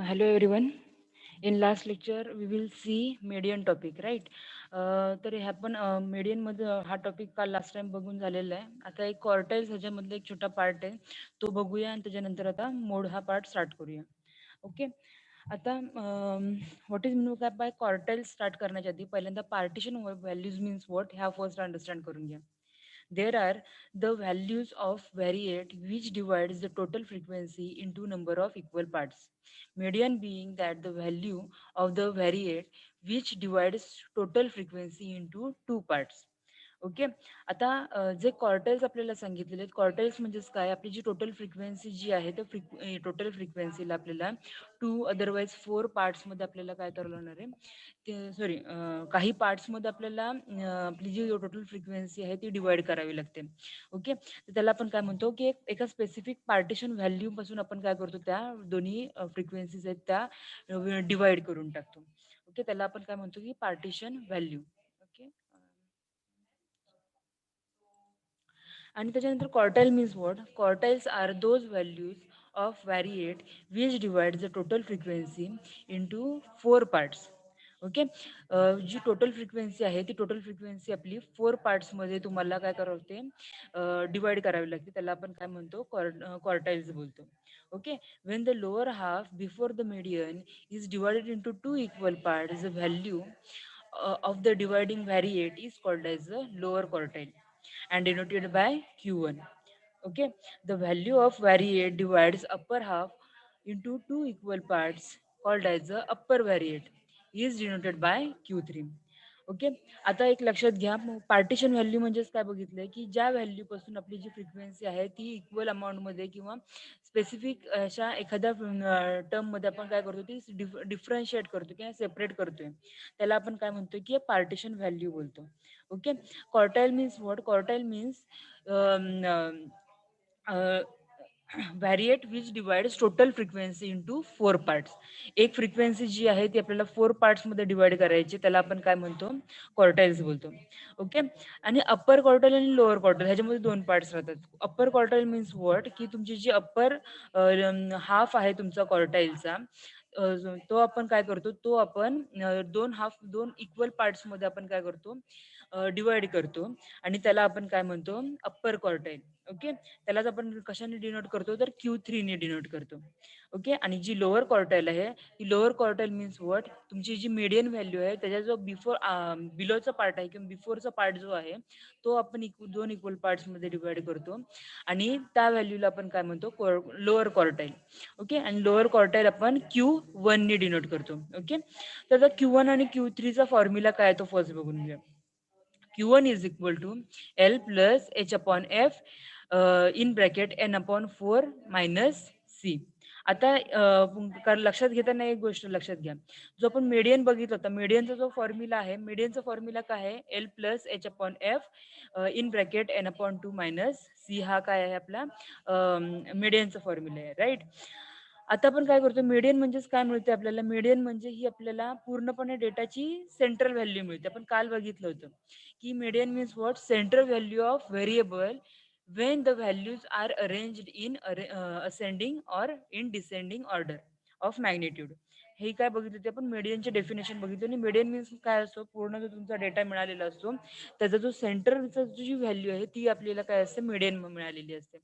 Hello everyone. In last lecture we will see median topic, right? तर ह्या पण median मध्ये हा टॉपिक काल लास्ट टाइम बघून झालेला आहे. आता एक क्वार्टाइल्स ह्याच्यामधला एक छोटा पार्ट आहे, तो बघूया आणि त्याच्यानंतर आता मोड हा पार्ट स्टार्ट करूया. ओके. आता what is mean by quartile start करण्याच्या आधी पहिल्यांदा पार्टिशन व्हॅल्यूज मीन्स व्हॉट ह्या फर्स्ट अंडरस्टँड करून घ्या. There are the values of variate which divides the total frequency into number of equal parts. Median being that the value of the variate which divides total frequency into two parts. Okay. आता जे quartiles आपल्याला सांगितलेले आहेत, quartiles म्हणजेच काय, आपली जी total frequency जी आहे त्या टोटल फ्रिक्वेन्सीला आपल्याला टू अदरवाईज फोर पार्ट्समध्ये आपल्याला काय करावं लागणार आहे, ते सॉरी काही पार्ट्समध्ये आपल्याला आपली जी टोटल फ्रिक्वेन्सी आहे ती डिवाइड करावी लागते. ओके. तर त्याला आपण काय म्हणतो की एका स्पेसिफिक पार्टिशन व्हॅल्यू पासून आपण काय करतो, त्या दोन्ही फ्रिक्वेन्सीज आहेत त्या डिवाइड करून टाकतो. ओके. त्याला आपण काय म्हणतो की पार्टिशन व्हॅल्यू. ओके. आणि त्याच्यानंतर quartile means what, quartiles are those values of variate which divide the total frequency into four parts. Okay. जी टोटल फ्रिक्वेन्सी आहे ती टोटल फ्रिक्वेन्सी आपली फोर पार्ट्समध्ये तुम्हाला काय करावं लागते, डिवाइड करावी लागते. त्याला आपण काय म्हणतो, क्वार्टाइल्स बोलतो. Okay. Wien the lower half before the median is divided into two equal parts, the value of the dividing variate is called as the lower quartile and denoted by Q1. Okay, the value of variate divides upper half into two equal parts called as the upper variate is denoted by Q3. Okay. आता एक लक्षात घ्या, partition value म्हणजेच काय बघितलंय की ज्या value पासून आपली जी फ्रिक्वेन्सी आहे ती इक्वल अमाऊंटमध्ये किंवा स्पेसिफिक अशा एखाद्या टर्ममध्ये आपण काय करतो, ती डिफरन्शिएट करतो किंवा सेपरेट करतोय, त्याला आपण काय म्हणतोय की पार्टिशन व्हॅल्यू बोलतो. Okay. Quartile means what, quartile means variate which divides total frequency into four parts. एक फ्रिक्वेन्सी जी आहे ती आपल्याला फोर पार्ट्समध्ये डिवाइड करायची, त्याला आपण काय म्हणतो, क्वार्टाइल्स बोलतो. ओके. आणि अप्पर क्वार्टाइल आणि लोअर क्वार्टाइल ह्याच्यामध्ये दोन पार्ट्स राहतात. अप्पर क्वार्टाइल मीन्स व्हॉट, की तुमची जी अप्पर हाफ आहे तुमचा क्वार्टाइलचा, तो आपण काय करतो, तो आपण दोन हाफ दोन इक्वल पार्ट्समध्ये आपण काय करतो, डिवाइड करतो आणि त्याला आपण काय म्हणतो, अप्पर क्वार्टाइल. ओके. त्यालाच आपण कशाने डिनोट करतो, तर Q3 ने डिनोट करतो. ओके. आणि जी लोअर क्वार्टाइल आहे, ती लोअर क्वार्टाइल मीन्स व्हॉट, तुमची जी मीडियन व्हॅल्यू आहे त्याचा जो बिलोचा पार्ट आहे किंवा बिफोरचा पार्ट जो आहे तो आपण दोन इक्वल पार्ट्समध्ये डिवाइड करतो आणि त्या व्हॅल्यूला आपण काय म्हणतो, लोअर क्वार्टाइल. ओके. आणि लोअर क्वार्टाइल आपण Q1 ने डिनोट करतो. ओके. तर Q1 आणि Q3चा फॉर्म्युला काय आहे तो फर्स्ट बघून घ्या. Q1 is equal to L plus H upon F in bracket N upon 4 minus C. आता लक्षात घेताना एक गोष्ट लक्षात घ्या, जो आपण मीडियन बघितलं होता, मीडियनचा जो फॉर्म्युला आहे, मीडियनचा फॉर्म्युला काय आहे, L plus H upon F in bracket N upon 2 minus C, हा काय आहे आपला मीडियनचा फॉर्म्युला आहे, राईट. आता आपण काय करतो, मीडियन म्हणजेच काय मिळते आपल्याला, मीडियन म्हणजे ही आपल्याला पूर्णपणे डेटाची सेंट्रल व्हॅल्यू मिळते. आपण काल बघितलं होतं की median means what, central value of variable when the values are arranged in ascending or in descending order of magnitude. हे काय बघितलं ते आपण मीडियनचे डेफिनेशन बघितलं. आणि मीडियन मीन्स काय असतो, पूर्ण जो तुमचा डेटा मिळालेला असतो त्याचा जो सेंटरचा जी व्हॅल्यू आहे ती आपल्याला काय असते, मीडियन मिळालेली असते.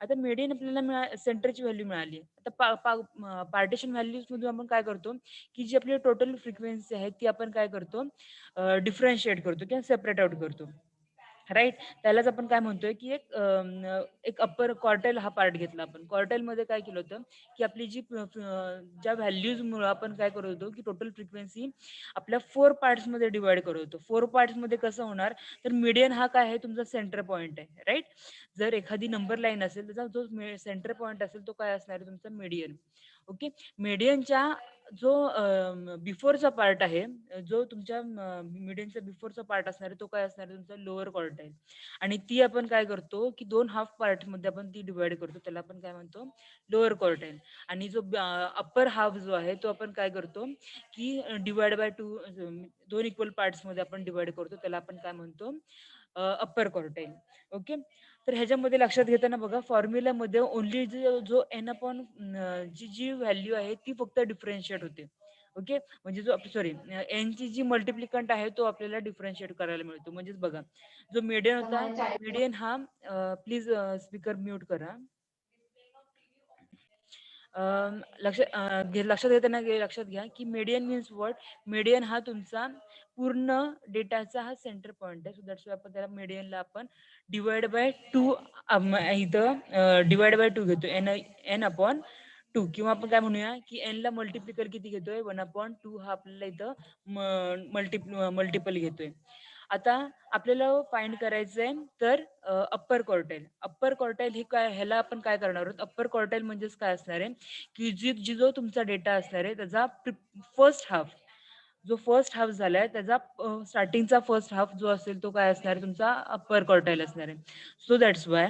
आता मीडियन आपल्याला सेंटरची व्हॅल्यू मिळाली. आता पार्टिशन व्हॅल्यूज मधून आपण काय करतो, की जी आपली टोटल फ्रिक्वेन्सी आहे ती आपण काय करतो, डिफरन्शिएट करतो किंवा सेपरेट आउट करतो, राईट. त्यालाच आपण काय म्हणतोय की एक अप्पर क्वार्टाइल हा पार्ट घेतला आपण. क्वार्टाइल मध्ये काय केलं होतं, की आपली जी ज्या व्हॅल्यूज मुळे आपण काय करत होतो, की टोटल फ्रिक्वेन्सी आपल्या फोर पार्ट्स मध्ये डिवाइड करत होतो. फोर पार्ट्स मध्ये कसं होणार, तर मीडियन हा काय आहे, तुमचा सेंटर पॉईंट आहे, राईट. जर एखादी नंबर लाईन असेल त्याचा जो सेंटर पॉईंट असेल तो काय असणार आहे, तुमचा मीडियन. ओके. मीडियनच्या जो बिफोरचा पार्ट आहे, जो तुमच्या मीडियनचा बिफोरचा पार्ट असणार आहे तो काय असणार आहे, तुमचा लोअर क्वार्टाइल. आणि ती आपण काय करतो, की दोन हाफ पार्ट मध्ये आपण ती डिवाइड करतो, त्याला आपण काय म्हणतो, लोअर क्वार्टाइल. आणि जो अप्पर हाफ जो आहे तो आपण काय करतो, की डिवाइड बाय टू, दोन इक्वल पार्ट्स मध्ये आपण डिवाइड करतो, त्याला आपण काय म्हणतो, अप्पर क्वार्टाइल. ओके. तर ह्याच्यामध्ये लक्षात घेताना बघा फॉर्म्युलामध्ये ओन्ली जो एन अपॉन जी जी व्हॅल्यू आहे ती फक्त डिफरन्शिएट होते. ओके, म्हणजे जो सॉरी एनची जी मल्टिप्लिकंट आहे तो आपल्याला डिफरन्शिएट करायला मिळतो. म्हणजेच बघा जो मीडियन होता, मीडियन हा प्लीज स्पीकर म्यूट करा. लक्षात घेताना लक्षात घ्या की मीडियन मीन्स व्हॉट. मीडियन हा तुमचा पूर्ण डेटाचा हा सेंटर पॉईंट आहे. सो दॅट्स आपण त्याला मीडियनला आपण डिवाइड बाय 2 इथं डिवाइड बाय 2 घेतो एन अपॉन 2, किंवा आपण काय म्हणूया की एन ला मल्टिप्लिकल किती घेतोय 1/2 हा आपल्याला इथं मल्टिपल घेतोय. आता आपल्याला फाइंड करायचंय तर अप्पर क्वार्टाईल. अप्पर क्वार्टाईल हे काय, ह्याला आपण काय करणार आहोत, अप्पर क्वार्टाईल म्हणजेच काय असणार आहे की जी जो तुमचा डेटा असणार आहे त्याचा फर्स्ट हाफ, जो फर्स्ट हाफ झालाय त्याचा स्टार्टिंगचा फर्स्ट हाफ जो असेल तो काय असणार आहे तुमचा अप्पर क्वार्टाईल असणार आहे. सो दॅट्स वाय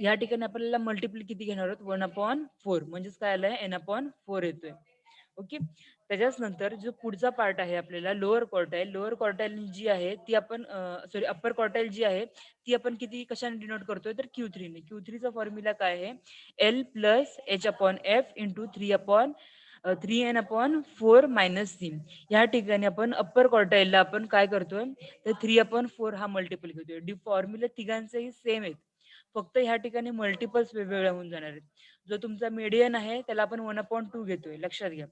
या ठिकाणी आपल्याला मल्टिपल किती घेणार आहोत 1/4, म्हणजेच काय आलंय n/4 येतोय. ओके, त्याच्याच नंतर जो पुढचा पार्ट आहे आपल्याला लोअर क्वार्टाईल. लोअर क्वार्टाईल जी आहे ती आपण सॉरी अप्पर क्वार्टाईल जी आहे ती आपण किती कशाने डिनोट करतोय तर Q3 ने. Q3चा फॉर्म्युला काय आहे L + H/F into 3/3n/4 minus 3. या ठिकाणी आपण अप्पर क्वार्टाईलला आपण काय करतोय तर 3/4 हा मल्टिपल घेतोय. फॉर्म्युला तिघांचेही सेम आहेत, फक्त ह्या ठिकाणी मल्टिपल्स वेगवेगळ्या होऊन जाणार आहेत. जो तुमचा मीडियन आहे त्याला आपण 1/2 घेतोय, लक्षात घ्या.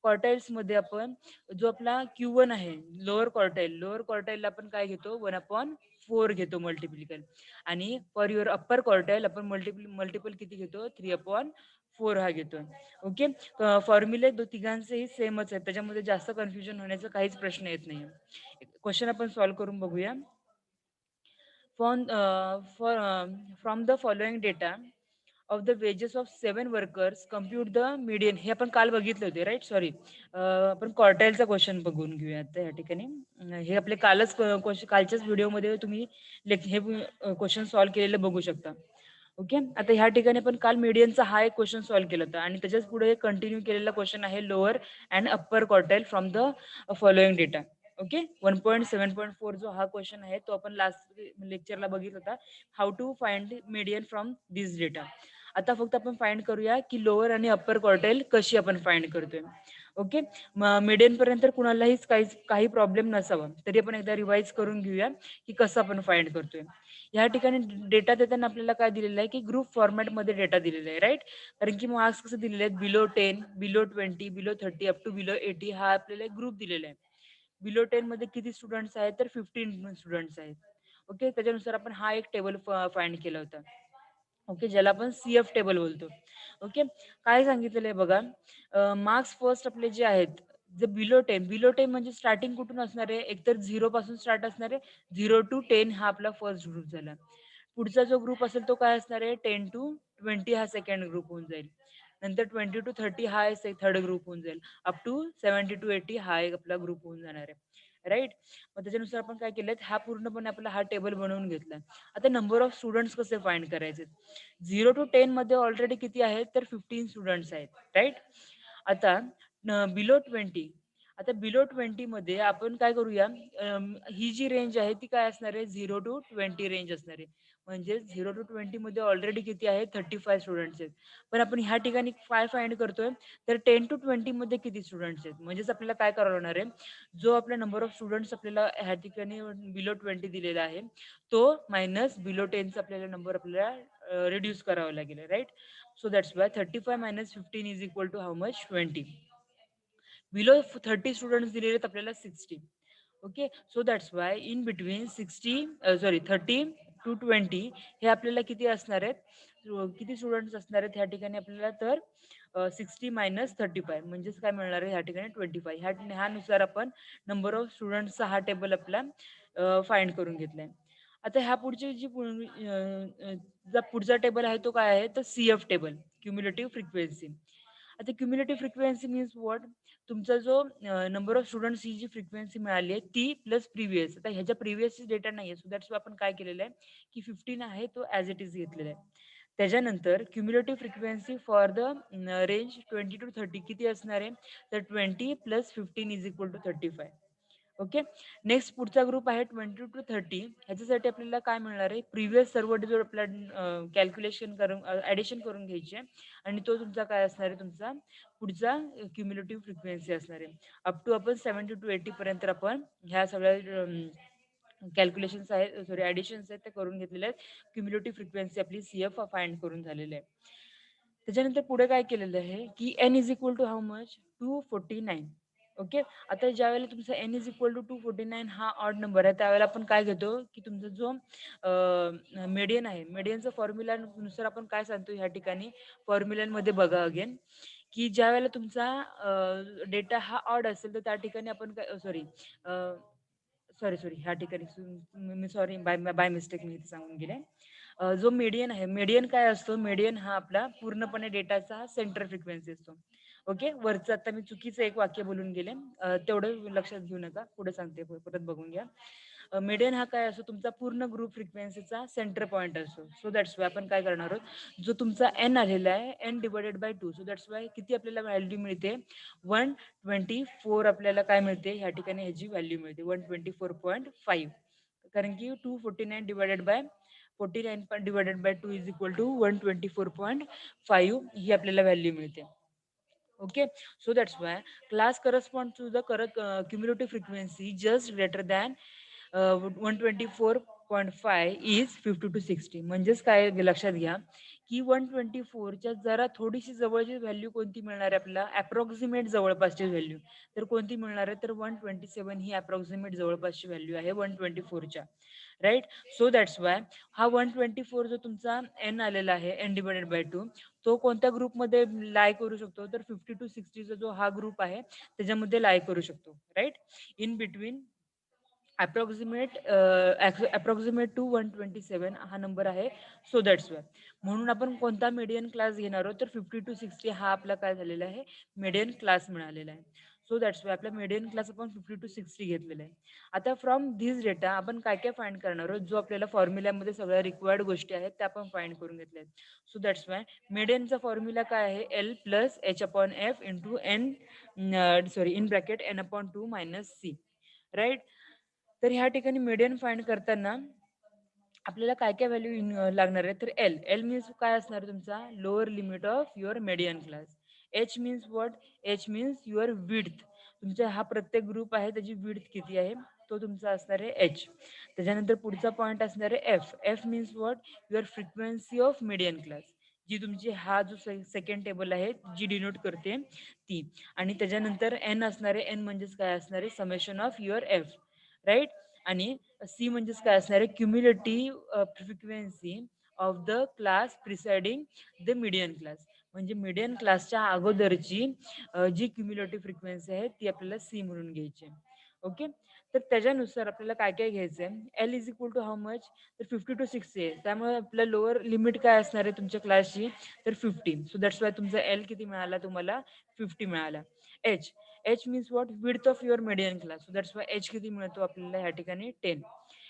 क्वार्टाईल्स मध्ये आपण जो आपला Q1 आहे लोअर क्वार्टाईल, लोअर क्वार्टाईलला आपण काय घेतो 1/4 घेतो मल्टिप्लिकल, आणि फॉर युअर अप्पर क्वार्टाईल आपण मल्टिपल किती घेतो 3/4 हा घेतो. ओके, फॉर्म्युले तिघांचेही सेमच आहेत, त्याच्यामध्ये जास्त कन्फ्युजन होण्याचा काहीच प्रश्न येत नाही. क्वेश्चन आपण सॉल्व्ह करून बघूया. From the following data of the wages of 7 workers, compute the median. हे आपण काल बघितले होते, राईट. सॉरी, आपण क्वार्टाईलचा क्वेश्चन बघून घेऊया आता या ठिकाणी. हे आपले कालच कालच्याच व्हिडिओमध्ये तुम्ही हे क्वेश्चन सॉल्व्ह केलेले बघू शकता. ओके, आता ह्या ठिकाणी पण काल मीडियनचा हा एक क्वेश्चन सॉल्व्ह केला होता आणि त्याच्याच पुढे कंटिन्यू केलेला क्वेश्चन आहे lower and upper quartile from the following data. Okay, 1.7.4 जो हा क्वेश्चन आहे तो आपण लास्ट लेक्चरला बघितला होता, how to find median from this data. आता फक्त आपण फाइंड करूया की लोअर आणि अप्पर क्वार्टाईल कशी आपण फाइंड करतोय. ओके, मीडियन पर्यंत कुणालाही काही प्रॉब्लेम नसावा, तरी आपण एकदा रिवाइज करून घेऊया की कसं आपण फाइंड करतोय. या ठिकाणी डेटा देताना आपल्याला काय दिलेलं आहे की ग्रुप फॉर्मॅटमध्ये डेटा दिलेला आहे, राईट. कारण की मार्क्स कसं दिलेले आहेत below 10, below 20, below 30 up to below 80 हा आपल्याला ग्रुप दिलेला आहे. बिलो 10 मध्ये किती स्टुडंट्स आहेत तर 15 स्टुडंट्स आहेत. ओके, त्याच्यानुसार आपण हा एक टेबल फाइंड केला होता. ओके, ज्याला आपण CF टेबल बोलतो. ओके, काय सांगितलेलं आहे बघा, मार्क्स फर्स्ट आपले जे आहेत जे बिलो 10, बिलो 10 म्हणजे स्टार्टिंग कुठून असणार आहे, एकतर 0 पासून स्टार्ट असणार आहे. 0 to 10 हा आपला फर्स्ट ग्रुप झाला. पुढचा जो ग्रुप असेल तो काय असणार आहे 10 to 20 हा सेकंड ग्रुप होऊन जाईल. नंतर 20 to 30 हा थर्ड ग्रुप होऊन जाईल. अप टू 70 to 80 हा एक आपला ग्रुप होऊन जाणार आहे, राईट. मग त्याच्यानुसार आपण काय केलं, हा पूर्णपणे आपला हा टेबल बनवून घेतला. आता नंबर ऑफ स्टुडंट्स कसे फाइंड करायचे. 0 to 10 मध्ये ऑलरेडी किती आहेत तर 15 स्टुडंट्स आहेत, राईट. आता बिलो 20, आता बिलो 20 मध्ये आपण काय करूया, ही जी रेंज आहे ती काय असणार आहे 0 to 20 रेंज असणार आहे. म्हणजे 0 to 20 मध्ये ऑलरेडी किती आहे 35 स्टुडंट्स आहेत. पण आपण ह्या ठिकाणी काय फाइंड करतोय तर 10 to 20 मध्ये किती स्टुडंट्स आहेत. म्हणजेच आपल्याला काय करावं लागणार आहे, जो आपला नंबर ऑफ स्टुडंट्स आपल्याला ह्या ठिकाणी बिलो 20 दिलेला आहे तो मायनस बिलो 10चा आपल्याला नंबर आपल्याला रिड्यूस करावा लागेल, right. So that's why 35 minus 15 is equal to how much 20. Below 30 students दिलेले आहेत आपल्याला 60. Okay, so that's why in between 30 to 20 हे आपल्याला किती असणार आहेत, किती स्टुडंट्स असणार आहेत ह्या ठिकाणी आपल्याला तर 60 मायनस 35 म्हणजेच काय मिळणार आहे ह्या ठिकाणी 25. ह्यानुसार आपण नंबर ऑफ स्टुडंट्सचा हा टेबल आपला फाइंड करून घेतलाय. आता ह्या पुढची जी पुढचा टेबल आहे तो काय आहे तर CF टेबल, क्युम्युलेटिव्ह फ्रिक्वेन्सी. आता क्युम्युलेटिव्ह फ्रिक्वेन्सी मीन्स व्हॉट, तुमचा जो नंबर ऑफ स्टुडंट्स ही जी फ्रिक्वेन्सी मिळाली आहे ती प्लस प्रिव्हियस. आता ह्याच्या प्रिव्हियस डेटा नाही आहे, सो दॅट्स आपण काय केलेलं आहे की 15 आहे तो ॲज इट इज घेतलेला आहे. त्याच्यानंतर cumulative frequency for the range 20 to 30 किती असणार आहे तर 20 + 15 is equal to 35. Okay. Next पुढचा ग्रुप आहे 20 to 30. ह्याच्यासाठी आपल्याला काय मिळणार आहे, प्रिव्हियस सर्व जो आपला कॅल्क्युलेशन करून ॲडिशन करून घ्यायची आहे आणि तो तुमचा काय असणार आहे, तुमचा पुढचा क्युम्युलेटिव्ह फ्रिक्वेन्सी असणार आहे. अप टू आपण 70 to 80 पर्यंत आपण ह्या सगळ्या कॅल्क्युलेशन्स आहेत, सॉरी ॲडिशन्स आहेत ते करून घेतलेले आहेत. क्युम्युलेटिव्ह फ्रिक्वेन्सी आपली CF फाइंड करून झालेली आहे. त्याच्यानंतर पुढे काय केलेलं आहे, की n is equal to how much 249. Okay. आता ज्यावेळेला तुमचा n इज इक्वल टू 249 हा ऑड नंबर आहे, त्यावेळेला आपण काय घेतो, की तुमचा जो मीडियन आहे, मीडियनचा फॉर्म्युला नुसार आपण काय सांगतो ह्या ठिकाणी फॉर्म्युलांमध्ये बघा अगेन, की ज्यावेळेला तुमचा डेटा हा ऑड असेल तर त्या ठिकाणी आपण काय सॉरी सॉरी सॉरी ह्या ठिकाणी मी सॉरी बाय बाय मिस्टेक मी इथे सांगून गेले. जो मीडियन आहे, मीडियन काय असतो, मीडियन हा आपला पूर्णपणे डेटाचा सेंटर फ्रिक्वेन्सी असतो. ओके. वरचं आता मी चुकीचं एक वाक्य बोलून गेले, तेवढं लक्षात घेऊ नका, पुढे सांगते, परत बघून घ्या. मीडियन हा काय असतो, तुमचा पूर्ण ग्रुप फ्रिक्वेन्सीचा सेंटर पॉईंट असतो. सो दॅट्स वाय आपण काय करणार आहोत, जो तुमचा एन आलेला आहे N divided by 2, so that's why किती आपल्याला व्हॅल्यू मिळते, 124 आपल्याला काय मिळते ह्या ठिकाणी, ह्याची व्हॅल्यू मिळते 124.5. कारण की 249 divided by 49 divided by 2 is equal to 124.5 ही आपल्याला व्हॅल्यू मिळते. Okay, so that's why class corresponds to the correct cumulative frequency just greater than 124.5 is 50 to 60. म्हणजेच काय लक्षात घ्या, की 124च्या जरा थोडीशी जवळची व्हॅल्यू कोणती मिळणार आहे आपल्याला, अप्रॉक्सिमेट जवळपासची व्हॅल्यू तर कोणती मिळणार आहे, तर 127 ही अप्रॉक्सिमेट जवळपासची व्हॅल्यू आहे 124च्या. राईट. सो दॅट्स वाय हा 124 जो तुमचा एन आलेला आहे एन डिवायडेड बाय 2, तो कोणत्या ग्रुपमध्ये लाय करू शकतो, तर 50 to 60चा जो हा ग्रुप आहे त्याच्यामध्ये लाय करू शकतो. Right. In between approximate to 127 हा नंबर आहे. सो दॅट्स वाय म्हणून आपण कोणता मीडियन क्लास घेणार आहोत, तर 50 to 60 हा आपला काय झालेला आहे, मीडियन क्लास मिळालेला आहे. सो दॅट्स वाय आपला मीडियन क्लास आपण 50 to 60 घेतलेला आहे. आता फ्रॉम धिस डेटा आपण काय काय फाइंड करणार आहोत, जो आपल्याला फॉर्म्युल्यामध्ये सगळ्या रिक्वायर्ड गोष्टी आहेत त्या आपण फाइंड करून घेतल्या आहेत. सो दॅट्स वाय मीडियनचा फॉर्म्युला काय आहे, L plus H upon F into N, sorry in bracket N upon 2 minus C. Right. तर ह्या ठिकाणी मीडियन फाइंड करताना आपल्याला काय काय व्हॅल्यू लागणार आहे, तर एल एल मीन्स काय असणार तुमचा lower limit of your median class. H means what, H means your width, तुमचा हा प्रत्येक ग्रुप आहे त्याची विड्थ किती आहे तो तुमचा असणार आहे एच. त्याच्यानंतर पुढचा पॉईंट असणार आहे F, F means what, your frequency of median class, जी तुमची हा जो सेकंड टेबल आहे जी डिनोट करते ती. आणि त्याच्यानंतर एन असणार आहे, एन म्हणजेच काय असणार आहे, summation of your F. Right. आणि सी म्हणजेच काय असणार आहे, cumulative frequency of the class preceding the median class, म्हणजे मीडियन क्लासच्या अगोदरची जी क्युम्युलेटिव्ह फ्रिक्वेन्सी आहे ती आपल्याला सी म्हणून घ्यायची आहे. ओके. तर त्याच्यानुसार आपल्याला काय काय घ्यायचं आहे, L is equal to how much, तर 50 to 60 आहे, त्यामुळे आपलं लोअर लिमिट काय असणार आहे तुमच्या क्लासची, तर 50. सो दॅट्स वाय तुमचा एल किती मिळाला तुम्हाला, 50 मिळाला. H, H means what, width of your median class, so that's Y H किती मिळतो आपल्याला ह्या ठिकाणी 10.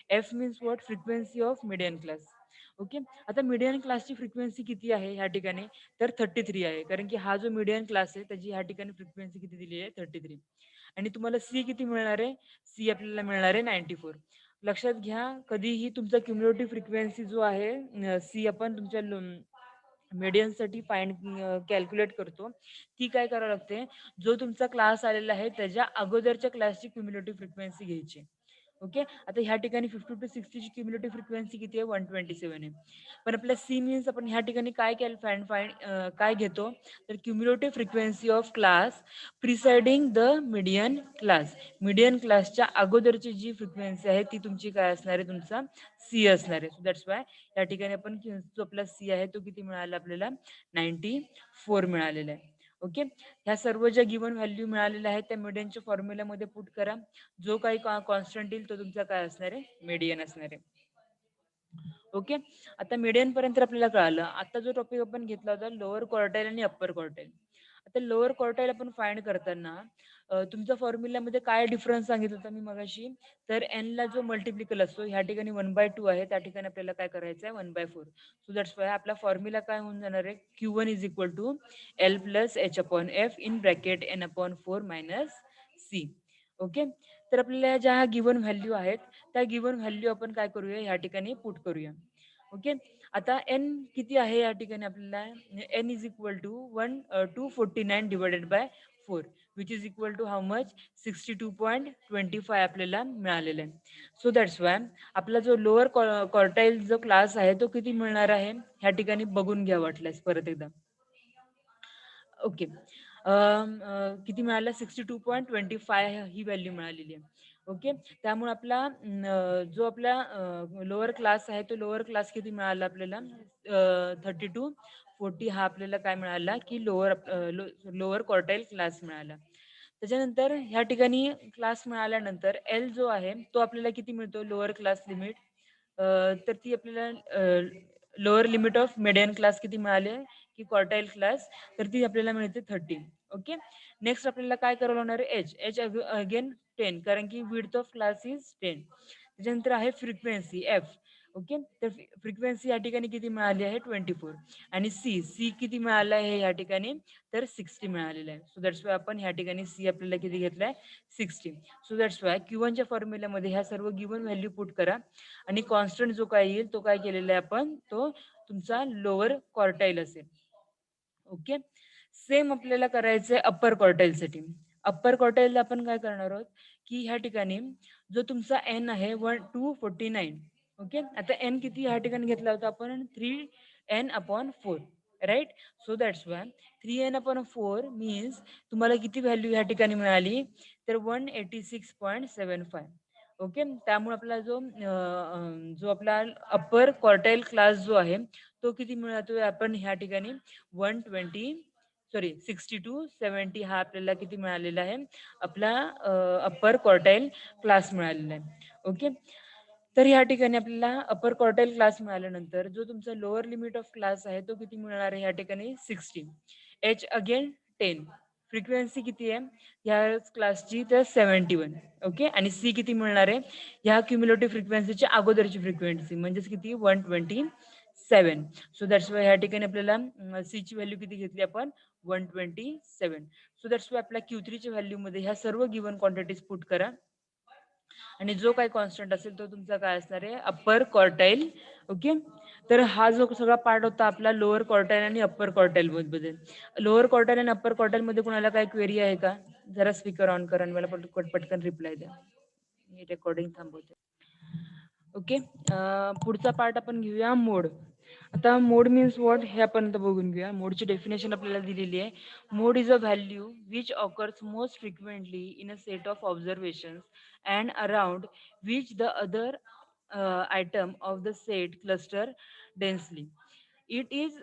F means what, frequency of median class. Okay. आता मीडियन क्लासची फ्रिक्वेन्सी किती आहे ह्या ठिकाणी, तर 33 आहे, कारण की हा जो मीडियन क्लास आहे त्याची ह्या ठिकाणी फ्रिक्वेन्सी किती दिली आहे, 33. आणि तुम्हाला सी किती मिळणार आहे, सी आपल्याला मिळणार आहे 94. लक्षात घ्या, कधीही तुमचा क्युम्युलेटिव्ह फ्रिक्वेन्सी जो आहे सी आपण तुमच्या मीडियनसाठी फाइंड कॅल्क्युलेट करतो, ती काय करावं लागते, जो तुमचा क्लास आलेला आहे त्याच्या अगोदरच्या क्लासची क्युम्युलेटिव्ह फ्रिक्वेन्सी घ्यायची. ओके. आता ह्या ठिकाणी 50 to 60ची क्युम्युलेटिव्ह फ्रिक्वेन्सी किती आहे, 127 आहे. पण आपल्या सी मीन्स आपण ह्या ठिकाणी काय केलं, फाइंड फाइंड काय घेतो, तर cumulative frequency of class preceding the median class, median क्लासच्या अगोदरची जी फ्रिक्वेन्सी आहे ती तुमची काय असणार आहे, तुमचा सी असणार आहे. सो दॅट्स वाय या ठिकाणी आपण जो आपला सी आहे तो किती मिळाला आपल्याला, 94 मिळालेला आहे. ओके. ह्या सर्व ज्या गिवन व्हॅल्यू मिळालेल्या आहेत त्या मीडियनच्या फॉर्म्युल्यामध्ये पुट करा, जो काही कॉन्स्टंट येईल तो तुमचा काय असणार आहे, मीडियन असणार आहे. ओके. आता मीडियन पर्यंत आपल्याला कळालं. आता जो टॉपिक आपण घेतला होता लोअर क्वार्टाईल आणि अप्पर क्वार्टाईल. आता लोअर क्वार्टाईल आपण फाइंड करताना तुमच्या फॉर्म्युल्यामध्ये काय डिफरन्स सांगितलं होतं मी मगाशी, तर एनला जो मल्टिप्लिकल असतो ह्या ठिकाणी 1/2 आहे, त्या ठिकाणी आपल्याला काय करायचं आहे, 1/4. सो दॅट्स वाय आपला फॉर्म्युला काय होऊन जाणार आहे, Q1 is equal to L plus H upon F in bracket N upon 4 minus C. Okay. तर आपल्याला ज्या गिवन व्हॅल्यू आहेत त्या गिवन व्हॅल्यू आपण काय करूया ह्या ठिकाणी पुट करूया. ओके. आता एन किती आहे या ठिकाणी आपल्याला N is equal to 249 divided by 4 which is equal to how much 62.25 आपल्याला मिळालेलं आहे. सो दॅट्स वाय आपला जो लोअर क्वार्टाईल जो क्लास आहे तो किती मिळणार आहे ह्या ठिकाणी बघून घ्या वाटल्यास परत एकदा. ओके. किती मिळालं 62.25 ही व्हॅल्यू मिळालेली आहे. ओके. त्यामुळे आपला जो आपला लोअर क्लास आहे तो लोअर क्लास किती मिळाला आपल्याला 3240 हा आपल्याला काय मिळाला की लोअर क्वार्टाईल क्लास मिळाला. त्याच्यानंतर ह्या ठिकाणी क्लास मिळाल्यानंतर एल जो आहे तो आपल्याला किती मिळतो लोअर क्लास लिमिट तर ती आपल्याला lower limit of median class किती मिळाले की क्वार्टाईल क्लास तर ती आपल्याला मिळते 30. ओके. नेक्स्ट आपल्याला काय करावं लागणार आहे एच अगेन 10 कारण की विड्थ ऑफ क्लास इज 10. त्याच्यानंतर आहे फ्रिक्वेन्सी एफ. ओके. तर फ्रिक्वेन्सी या ठिकाणी किती मिळाली आहे 24 आणि सी सी किती मिळालं आहे या ठिकाणी तर 60 मिळालेलं आहे. सो दॅट्स वाय आपण ह्या ठिकाणी सी आपल्याला किती घेतलाय 60. सो दॅट्स वाय Q1च्या फॉर्म्युल्यामध्ये ह्या सर्व गिवन व्हॅल्यू पुट करा आणि कॉन्स्टंट जो काय येईल तो काय केलेला आहे आपण तो तुमचा लोअर क्वार्टाईल असेल. ओके. सेम आपल्याला करायचंय अप्पर क्वार्टाईलसाठी. अप्पर क्वार्टाईलला आपण काय करणार आहोत की ह्या ठिकाणी जो तुमचा एन आहे 249. ओके. आता एन किती ह्या ठिकाणी घेतला होता आपण 3n/4 right. So that's why 3n/4 means तुम्हाला किती व्हॅल्यू ह्या ठिकाणी मिळाली तर 186.75. ओके. त्यामुळे आपला जो आपला अप्पर क्वार्टाईल क्लास जो आहे तो किती मिळतोय आपण ह्या ठिकाणी 6270 हा आपल्याला किती मिळालेला आहे आपला अप्पर क्वार्टाईल क्लास मिळालेला आहे. ओके. तर ह्या ठिकाणी आपल्याला अप्पर क्वार्टाईल क्लास मिळाल्यानंतर जो तुमचा लोअर लिमिट ऑफ क्लास आहे तो किती मिळणार आहे ह्या ठिकाणी 60. H again 10. फ्रिक्वेन्सी किती आहे ह्या क्लासची तर 71. ओके. आणि सी किती मिळणार आहे ह्या क्युम्युलेटिव्ह फ्रिक्वेन्सीच्या अगोदरची फ्रिक्वेन्सी म्हणजेच किती 127. सो दॅट्स वाय ह्या ठिकाणी आपल्याला सी ची व्हॅल्यू किती घेतली आपण 127. सो दॅट्स वाय आपल्या Q3च्या व्हॅल्यू मध्ये ह्या सर्व गिवन क्वांटिटीज पुट करा आणि जो काही कॉन्स्टंट असेल तो तुमचा काय असणार आहे अप्पर क्वार्टाईल. ओके. तर हा जो सगळा पार्ट होता आपला लोअर क्वार्टाईल आणि अप्पर क्वार्टाईल मध्ये. लोअर क्वार्टाईल आणि अप्पर क्वार्टाईल मध्ये कुणाला काय क्वेरी आहे का जरा स्पीकर ऑन करा आणि मला पटकन रिप्लाय द्या. मी रेकॉर्डिंग थांबवते. ओके. पुढचा पार्ट आपण घेऊया मोड. आता मोड मीन्स व्हॉट हे आपण आता बघून घेऊया. मोडची डेफिनेशन आपल्याला दिलेली आहे. Mode is a value which occurs most frequently in a set of observations and around which the other item of the set cluster densely. It is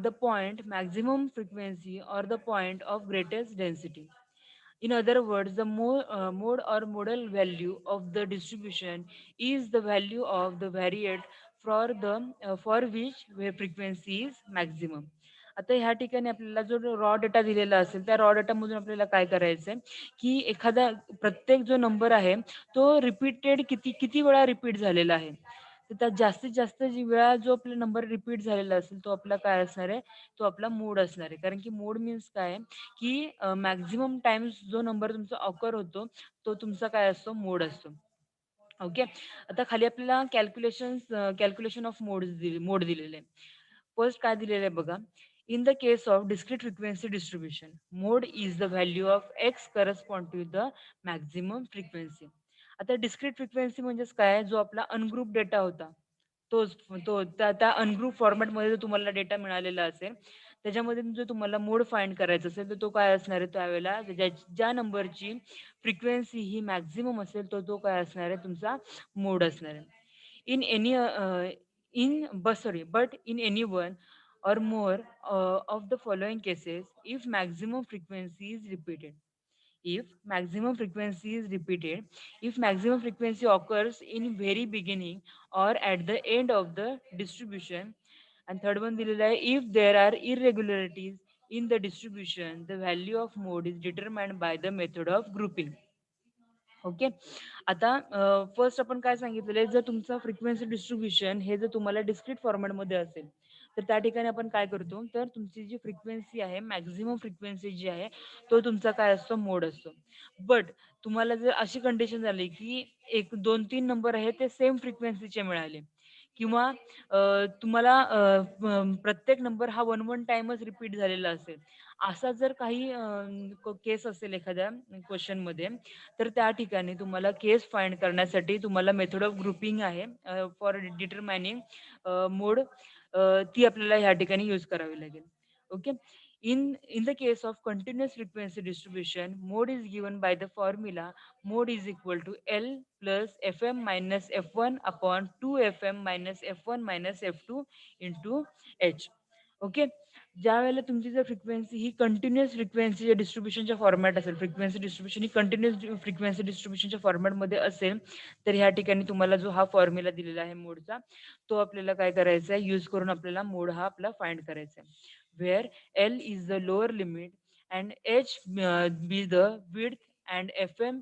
the point maximum frequency or the point of greatest density. In other words, the mode or modal value of the distribution is the value of the variate for which wave frequency is maximum. आता ह्या ठिकाणी आपल्याला जो raw data दिलेला असेल त्या raw डेटामधून आपल्याला काय करायचंय की एखादा प्रत्येक जो नंबर आहे तो रिपीटेड किती किती वेळा रिपीट झालेला आहे. तर त्यात जास्तीत जास्त जी वेळा जो आपला नंबर रिपीट झालेला असेल तो आपला काय असणार आहे तो आपला मोड असणार आहे. कारण की मोड मीन्स काय की मॅक्झिमम टाइम्स जो नंबर तुमचा ऑकर होतो तो तुमचा काय असतो मोड असतो. ओके. आता खाली आपल्याला कॅल्क्युलेशन ऑफ मोड दिलेले आहे. फर्स्ट काय दिलेलं आहे बघा. In the case of discrete frequency distribution mode is the value of X correspond to the maximum frequency. आता डिस्क्रीट फ्रिक्वेन्सी म्हणजेच काय जो आपला अनग्रुप डेटा होता तोच त्या अनग्रुप फॉर्मॅटमध्ये जो तुम्हाला डेटा मिळालेला असेल त्याच्यामध्ये जर तुम्हाला मोड फाइंड करायचा असेल तर तो काय असणार आहे त्यावेळेला ज्या नंबरची फ्रिक्वेन्सी ही मॅक्झिमम असेल तो तो काय असणार आहे तुमचा मोड असणार आहे. In any but in any one or more of the following cases if maximum frequency is repeated. If maximum frequency occurs in very beginning or at the end of the distribution. And third one दिलेला आहे if there are irregularities in the distribution the value of mode is determined by the method of grouping. Okay. आता first आपण काय सांगितलेलं आहे जर तुमचं frequency distribution हे जर तुम्हाला डिस्क्रीट फॉर्मॅटमध्ये असेल तर त्या ठिकाणी आपण काय करतो, तर तुमची जी फ्रिक्वेन्सी आहे, मॅक्झिमम फ्रिक्वेन्सी जी आहे, तो तुमचा काय असतो, मोड असतो. बट तुम्हाला जर अशी कंडिशन झाली, की 1, 2, 3 नंबर आहे ते सेम फ्रिक्वेन्सीचे मिळाले किंवा तुम्हाला प्रत्येक नंबर हा 1 टाईमच रिपीट झालेला असेल. असा जर काही केस असेल एखाद्या क्वेशनमध्ये, तर त्या ठिकाणी तुम्हाला केस फाइंड करण्यासाठी तुम्हाला मेथड ऑफ ग्रुपिंग आहे फॉर डिटरमायनिंग मोड, ती आपल्याला ह्या ठिकाणी यूज करावी लागेल. Okay. In the case of continuous frequency distribution, mode is given by the formula mode is equal to L plus Fm minus F1 upon 2 Fm minus F1 minus F2 into H. Okay. ज्यावेळेला तुमची जर frequency ही continuous फ्रिक्वेन्सीच्या डिस्ट्रिब्युशनच्या format असेल, frequency distribution ही continuous frequency डिस्ट्रिब्युशनच्या फॉर्मॅटमध्ये असेल, तर ह्या ठिकाणी तुम्हाला जो हा फॉर्म्युला दिलेला आहे मोडचा, तो आपल्याला काय करायचा आहे, यूज करून आपल्याला मोड हा आपला फाइंड करायचा आहे. Where L is the lower limit and H be the width and Fm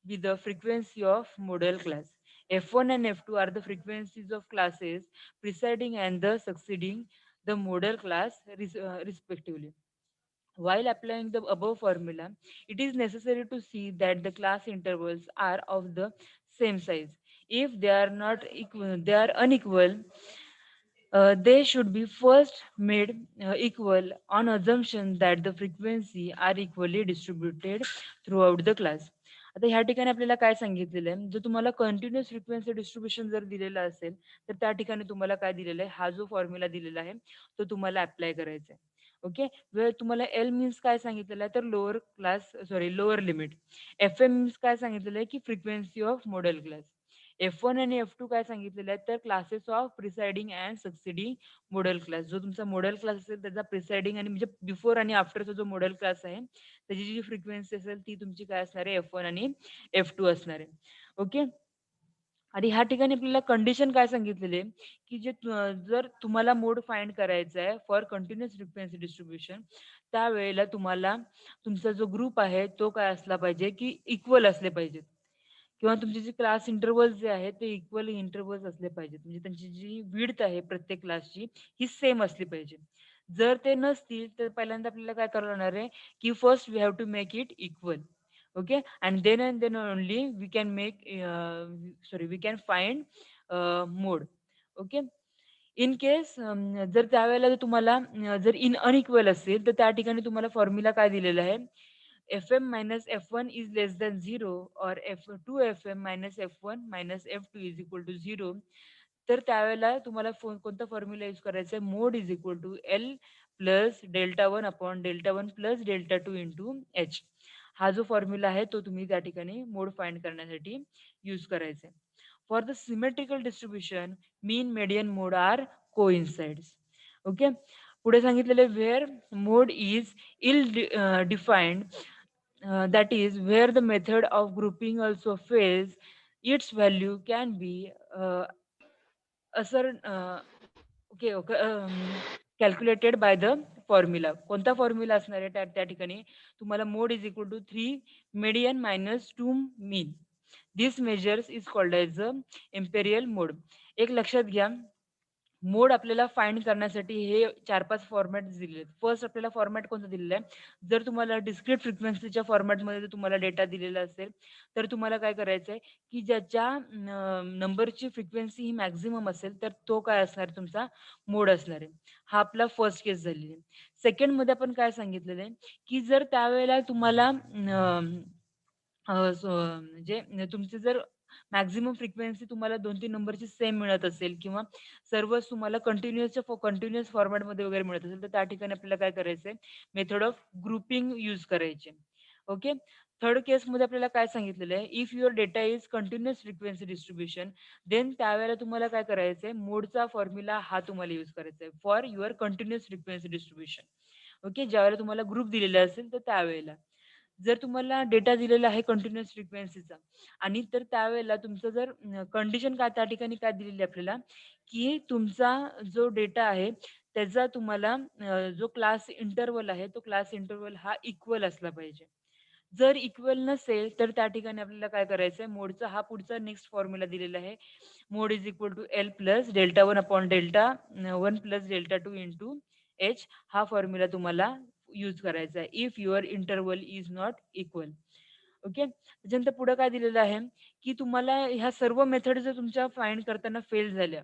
be the frequency of modal class. F1 and F2 are the frequencies of classes preceding and the succeeding the modal class respectively. While applying the above formula, it is necessary to see that the class intervals are of the same size. If they are not equal, they are unequal, they should be first made equal on assumption that the frequency are equally distributed throughout the class. आता ह्या ठिकाणी आपल्याला काय सांगितलेलं आहे, जर तुम्हाला continuous frequency distribution जर दिलेलं असेल, तर त्या ठिकाणी तुम्हाला काय दिलेलं आहे, हा जो फॉर्म्युला दिलेला आहे तो तुम्हाला अप्लाय करायचा आहे. ओके. वेळ तुम्हाला एल मीन्स काय सांगितलेलं आहे, तर lower class, sorry lower limit. F M means काय सांगितलेलं आहे, की frequency of model class. F1 आणि F2 काय सांगितलेलं आहे, तर classes of preceding and succeeding modal class. जो तुमचा मॉडेल क्लास असेल त्याचा प्रिसाइडिंग आणि म्हणजे बिफोर आणि आफ्टरचा जो मॉडेल क्लास आहे, त्याची जी फ्रिक्वेन्सी असेल ती तुमची काय असणार आहे, F1 आणि F2 असणार आहे. ओके. आणि ह्या ठिकाणी आपल्याला कंडिशन काय सांगितलेली आहे, की जर तुम्हाला मोड फाइंड करायचा आहे फॉर कंटिन्युअस फ्रिक्वेन्सी डिस्ट्रिब्युशन, त्यावेळेला तुम्हाला तुमचा जो ग्रुप आहे तो काय असला पाहिजे, की इक्वल असले पाहिजेत. किंवा तुमचे जे क्लास इंटरव्हल्स जे आहेत ते इक्वल इंटरव्हल्स असले पाहिजेत. म्हणजे त्यांची जी विड्थ आहे प्रत्येक क्लासची ही सेम असली पाहिजे. जर ते नसतील तर पहिल्यांदा आपल्याला काय करावं लागणार आहे, की first we have to make it equal. Okay. And then only we can make we can find mode. Okay. In case जर त्यावेळेला जर तुम्हाला जर अनइक्वल असेल, तर त्या ठिकाणी तुम्हाला फॉर्म्युला काय दिलेला आहे, Fm minus F1 is less than 0 or F2 Fm minus F1 minus F2 is equal to 0. तर त्यावेळेला तुम्हाला कोणता फॉर्म्युला यूज करायचा आहे, mode is equal to L plus delta one upon delta one plus delta two into H. हा जो formula आहे तो तुम्ही त्या ठिकाणी मोड फाइंड करण्यासाठी यूज करायचा आहे. For the symmetrical distribution mean median mode are coincides. Okay. पुढे सांगितलेले where mode is ill defined, that is where the method of grouping also fails, its value can be uh, assert, okay, okay, calculated by the formula. कोणता formula असणार आहे त्या ठिकाणी तुम्हाला mode is equal to 3 median minus 2 mean. This measures is called as a empirical mode. एक लक्षात घ्या, मोड आपल्याला फाइंड करण्यासाठी हे 4-5 फॉर्मॅट दिलेले आहेत. फर्स्ट आपल्याला फॉर्मॅट कोणता दिलेला आहे, जर तुम्हाला डिस्क्रीट फ्रिक्वेन्सीच्या फॉर्मॅटमध्ये जर तुम्हाला डेटा दिलेला असेल, तर तुम्हाला काय करायचं आहे, की ज्याच्या नंबरची फ्रिक्वेन्सी ही मॅक्सिमम असेल, तर तो काय असणार आहे, तुमचा मोड असणार आहे. हा आपला फर्स्ट केस झालेली आहे. सेकंडमध्ये आपण काय सांगितलेलं आहे, की जर त्यावेळेला तुम्हाला म्हणजे तुमचे जर मॅक्सिमम फ्रिक्वेन्सी तुम्हाला 2-3 नंबरची सेम मिळत असेल किंवा सर्वच तुम्हाला कंटिन्युअस फॉर्मॅटमध्ये वगैरे मिळत असेल, तर त्या ठिकाणी आपल्याला काय करायचंय, मेथड ऑफ ग्रुपिंग यूज करायचे. ओके. थर्ड केसमध्ये आपल्याला काय सांगितलेलं आहे, if your data is continuous frequency distribution, then त्यावेळेला तुम्हाला काय करायचंय, मोडचा फॉर्म्युला हा तुम्हाला यूज करायचा आहे for your continuous frequency distribution. Okay. ज्यावेळेला तुम्हाला ग्रुप दिलेला असेल, तर त्यावेळेला जर तुम्हाला डेटा दिलेला आहे कंटिन्युअस फ्रिक्वेन्सीचा आणि तर त्यावेळेला तुमचं जर कंडिशन काय त्या ठिकाणी काय दिलेली आहे आपल्याला, की तुमचा जो डेटा आहे त्याचा तुम्हाला जो क्लास इंटरवल आहे तो क्लास इंटरवल हा इक्वल असला पाहिजे. जर इक्वल नसेल तर त्या ठिकाणी आपल्याला काय करायचंय, मोडचा हा पुढचा नेक्स्ट फॉर्म्युला दिलेला आहे. Mode is equal to L plus delta one upon delta one plus delta two into H. हा फॉर्म्युला तुम्हाला यूज करायचा आहे if your interval is not equal. Okay. त्याच्यानंतर पुढे काय दिलेलं आहे, की तुम्हाला ह्या सर्व मेथड जर तुमच्या फाइंड करताना फेल झाल्या,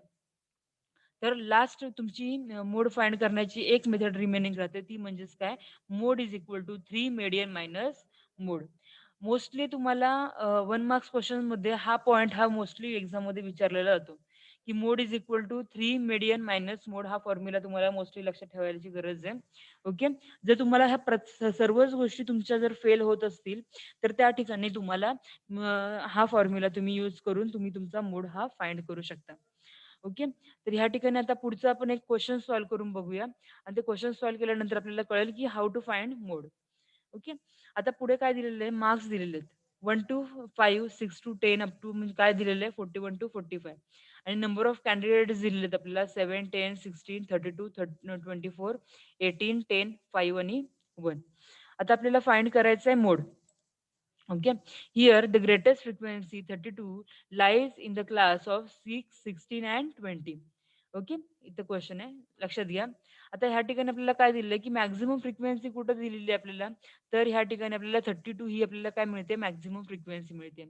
तर लास्ट तुमची मोड फाइंड करण्याची एक मेथड रिमेनिंग राहते, ती म्हणजेच काय, mode is equal to 3 median minus mode. Mostly तुम्हाला 1 मार्क्स क्वेश्चनमध्ये हा पॉइंट हा मोस्टली एक्झाममध्ये विचारलेला जातो, की mode is equal to 3 median minus mode. हा फॉर्म्युला तुम्हाला मोस्टली लक्षात ठेवायची गरज आहे. ओके. जर तुम्हाला ह्या सर्वच गोष्टी तुमच्या जर फेल होत असतील, तर त्या ठिकाणी तुम्हाला हा फॉर्म्युला तुम्ही यूज करून तुम्ही तुमचा मोड हा फाइंड करू शकता. ओके. तर ह्या ठिकाणी आता पुढचं आपण एक क्वेश्चन सॉल्व्ह करून बघूया आणि ते क्वेश्चन सॉल्व्ह केल्यानंतर आपल्याला कळेल की how to find mode. Okay. आता पुढे काय दिलेलं आहे, मार्क्स दिलेले आहेत 1 to 5, 6 to 10 अप टू म्हणजे काय दिलेलं आहे 41 to 45 आणि नंबर ऑफ कॅन्डिडेट्स दिलेले आहेत आपल्याला 7, 10, 16, 32, 24, 18, 10, 5 आणि 1. आता आपल्याला फाइंड करायचं आहे मोड. Okay. Here the greatest frequency 32 lies in the class of 6, 16 and 20. Okay. इथं क्वेश्चन आहे, लक्षात घ्या. आता ह्या ठिकाणी आपल्याला काय दिलेलं की मॅक्झिमम फ्रिक्वेन्सी कुठं दिलेली आहे आपल्याला, तर ह्या ठिकाणी आपल्याला 32 ही आपल्याला काय मिळते, मॅक्झिमम फ्रिक्वेन्सी मिळते.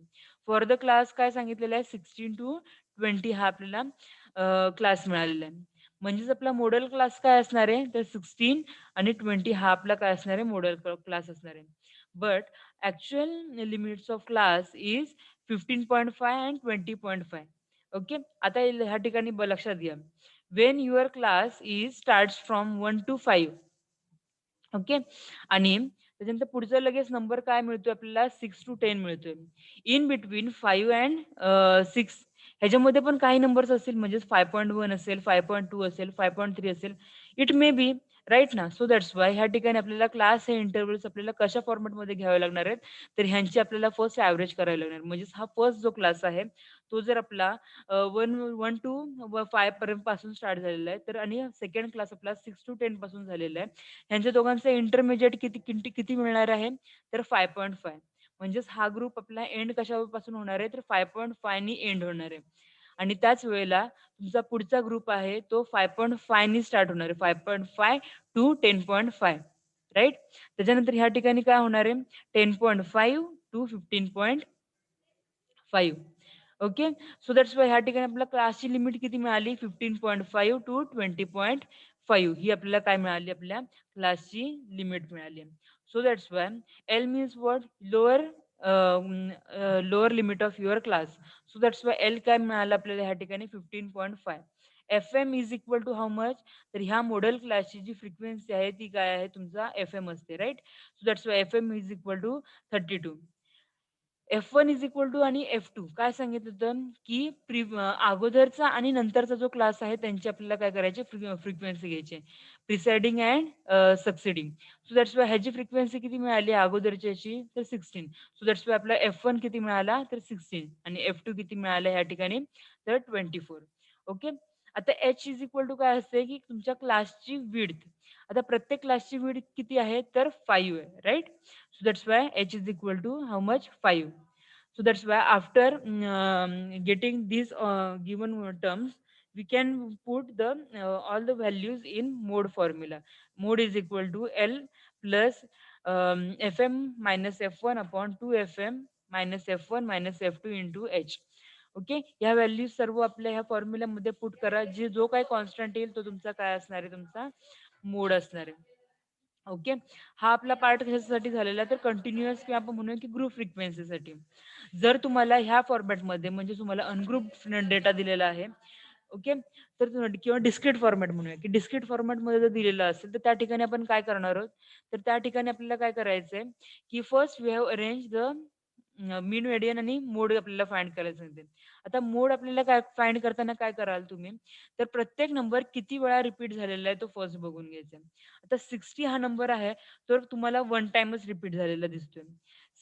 फॉर द क्लास काय सांगितलेलं आहे, 16 to 20 हा आपल्याला क्लास मिळालेला आहे. म्हणजेच आपला मॉडेल क्लास काय असणार आहे, तर 16 आणि 20 हा आपला काय असणार आहे, मॉडेल क्लास असणार आहे. But actual limits of class is 15.5 and 20.5. Okay. आता ह्या ठिकाणी लक्षात घ्या, when your class is starts from 1 to 5. Okay. आणि त्याच्यानंतर पुढचा लगेच नंबर काय मिळतोय आपल्याला, 6 to 10 मिळतोय. इन बिटवीन 5 अँड 6 ह्याच्यामध्ये पण काही नंबर्स असतील, म्हणजेच 5.1 असेल, 5.2 असेल, 5.3 असेल. इट मे बी राइट ना. सो दॅट्स वाय ह्या ठिकाणी आपल्याला क्लास हे इंटरव्हल्स आपल्याला कशा फॉर्मॅटमध्ये घ्यावे लागणार आहेत, तर ह्यांची आपल्याला फर्स्ट ॲव्हरेज करायला लागणार. म्हणजेच हा फर्स्ट जो क्लास आहे, तो जर आपला 1 टू 5 पर्यंत पासून स्टार्ट झालेला आहे, तर आणि सेकंड क्लास आपला 6 टू 10 पासून झालेला आहे. ह्यांच्या दोघांचं इंटरमिजिएट किती किती किती मिळणार आहे, तर 5.5. म्हणजेच हा ग्रुप आपला एंड कशापासून होणार आहे, तर 5.5 नी एंड होणार आहे. आणि त्याच वेळेला तुमचा पुढचा ग्रुप आहे तो 5.5 नी स्टार्ट होणार आहे. 5.5 टू 10.5 राइट. त्याच्यानंतर ह्या ठिकाणी काय होणार आहे, 10.5 to 15.5. Okay. So that's why ह्या ठिकाणी आपल्याला क्लासची लिमिट किती मिळाली, 15.5 टू 20.5 ही आपल्याला काय मिळाली, आपल्या क्लासची लिमिट मिळाली. So that's why L means what, lower lower limit of your class. So that's why L काय मिळालं आपल्याला ह्या ठिकाणी 15.5. F M is equal to how much, तर ह्या मॉडेल क्लासची जी फ्रिक्वेन्सी आहे ती काय आहे, तुमचा एफ एम असते right. So that's why F M is equal to 32. F1 is equal to आणि F2 काय सांगितलं होतं, की अगोदरचा आणि नंतरचा जो क्लास आहे त्यांची आपल्याला काय करायची, फ्रिक्वेन्सी घ्यायची, preceding and succeeding. So that's why ह्याची फ्रिक्वेन्सी किती मिळाली अगोदरची याची, तर 16. सो दॅट्स वाय आपला F1 किती मिळाला, तर 16 आणि F2 किती मिळाला या ठिकाणी, तर 24. ओके. आता H इज इक्वल टू काय असते, की तुमच्या क्लासची विड्थ. आता प्रत्येक क्लासची विड्थ किती आहे, तर 5 आहे right. So that's why h is equal to how much, 5. So that's why after getting these given terms, we can put the all the values in mode formula. Mode is equal to L plus Fm minus F1 upon 2Fm minus F1 minus F2 into H. Okay. ह्या values सर्व आपल्या ह्या फॉर्म्युल्यामध्ये put करा. जो काही constant येईल तो तुमचा काय असणार आहे, तुमचा मोड असणार आहे. ओके. हा आपला पार्ट कशासाठी झालेला आहे, तर कंटिन्युअस किंवा आपण म्हणूया की ग्रुप फ्रिक्वेन्सीसाठी. जर तुम्हाला ह्या फॉर्मॅटमध्ये म्हणजे तुम्हाला अनग्रुप डेटा दिलेला आहे, ओके, तर किंवा डिस्क्रीट फॉर्मॅट म्हणूया, की डिस्क्रीट फॉर्मॅटमध्ये जर दिलेलं असेल, तर त्या ठिकाणी आपण काय करणार आहोत, तर त्या ठिकाणी आपल्याला काय करायचंय, की first we have arrange the mean, median आणि मोड आपल्याला फाइंड करायचं आहे. आता मोड आपल्याला काय फाइंड करताना काय कराल तुम्ही, तर प्रत्येक नंबर किती वेळा रिपीट झालेला आहे तो फर्स्ट बघून घ्यायचा. आता 60 हा नंबर आहे, तर तुम्हाला वन टाइमच रिपीट झालेला दिसतोय.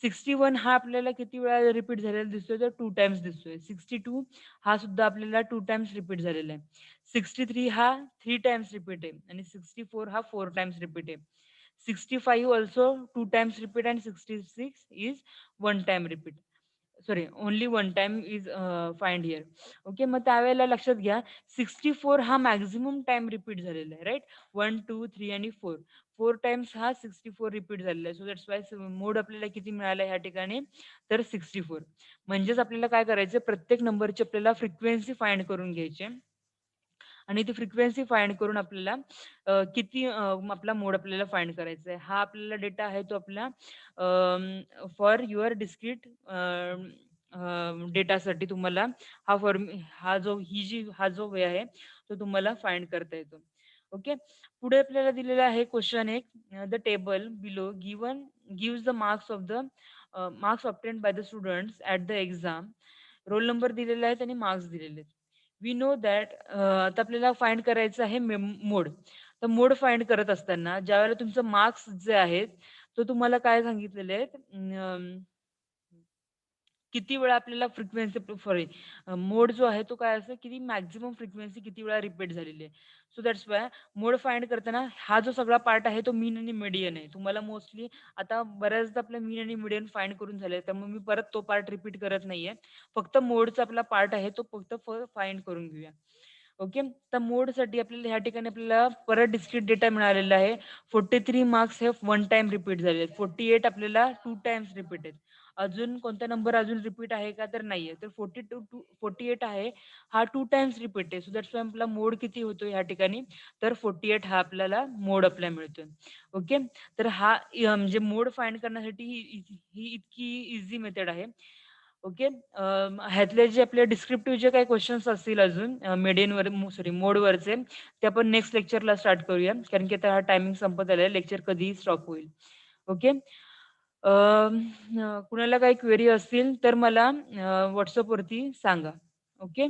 61 हा आपल्याला किती वेळा रिपीट झालेला दिसतोय, तर 2 टाइम्स दिसतोय. 62 हा सुद्धा आपल्याला 2 टाइम्स रिपीट झालेला आहे. 63 हा 3 टाइम्स रिपीट आहे आणि 64 हा 4 टाइम्स रिपीट आहे. 65 also 2 times repeat and 66 is 1 time repeat. Sorry only one time is find here. Okay, मग त्यावेळेला लक्षात घ्या 64 हा मॅक्झिमम टाइम रिपीट झालेला आहे, राईट. 1, 2, 3 आणि 4 4 टाइम्स हा 64 रिपीट झालेला आहे. सो दॅट्स वाय मोड आपल्याला किती मिळाला ह्या ठिकाणी, तर 64. म्हणजेच आपल्याला काय करायचं, प्रत्येक नंबरची आपल्याला फ्रिक्वेन्सी फाइंड करून घ्यायची आणि ती फ्रिक्वेन्सी फाइंड करून आपल्याला किती आपला मोड आपल्याला फाइंड करायचा आहे. हा आपल्याला डेटा आहे तो आपला फॉर युअर डिस्क्रीट डेटासाठी तुम्हाला हा जो वे आहे तो तुम्हाला फाइंड करता येतो. ओके. पुढे आपल्याला दिलेला आहे क्वेश्चन एक. The table below gives the marks obtained by the students at the exam. Roll number दिलेला आहे आणि मार्क्स दिलेले आहेत. वी नो दॅट आता आपल्याला फाइंड करायचं आहे मोड. तर मोड फाइंड करत असताना ज्यावेळेला तुमचं मार्क्स जे आहेत, तो तुम्हाला काय सांगितलेले आहेत, किती वेळा आपल्याला फ्रिक्वेन्सी सॉरी मोड जो आहे तो काय असतो, किती मॅक्सिमम फ्रिक्वेन्सी किती वेळा रिपीट झालेली आहे. So that's Y mode find करताना हा जो सगळा पार्ट आहे तो मीन आणि मीडियन आहे. तुम्हाला मोस्टली आता बऱ्याचदा आपल्या मीन आणि मीडियन फाइंड करून झाले, त्यामुळे मी परत तो पार्ट रिपीट करत नाहीये. फक्त मोडचा आपला पार्ट आहे तो फक्त फाइंड करून घेऊया. ओके. तर मोडसाठी आपल्याला ह्या ठिकाणी आपल्याला परत डिस्क्रीट डेटा मिळालेला आहे. 43 मार्क्स हे 1 टाईम रिपीट झाले आहेत. 48 आपल्याला 2 टाईम्स रिपीट आहेत. अजून कोणता नंबर अजून रिपीट आहे का, तर नाहीये. तर 48 आहे, हा 2 टाईम्स रिपीट आहे. सो दॅट्स वाय आपला मोड किती होतो ह्या ठिकाणी, तर 48 हा आपल्याला मोड आपल्याला मिळतोय. ओके. तर हा म्हणजे मोड फाइंड करण्यासाठी ही इतकी ईझी मेथड आहे. ओके. ह्यातले जे आपले डिस्क्रिप्टिव्ह जे काही क्वेशन्स असतील अजून मीडियनवर सॉरी मोडवरचे, ते आपण नेक्स्ट लेक्चरला स्टार्ट करूया. कारण की आता हा टायमिंग संपत आलाय. लेक्चर कधीही स्टॉप होईल. ओके. कुणाला काही क्वेरी असतील तर मला WhatsAppवरती सांगा. ओके.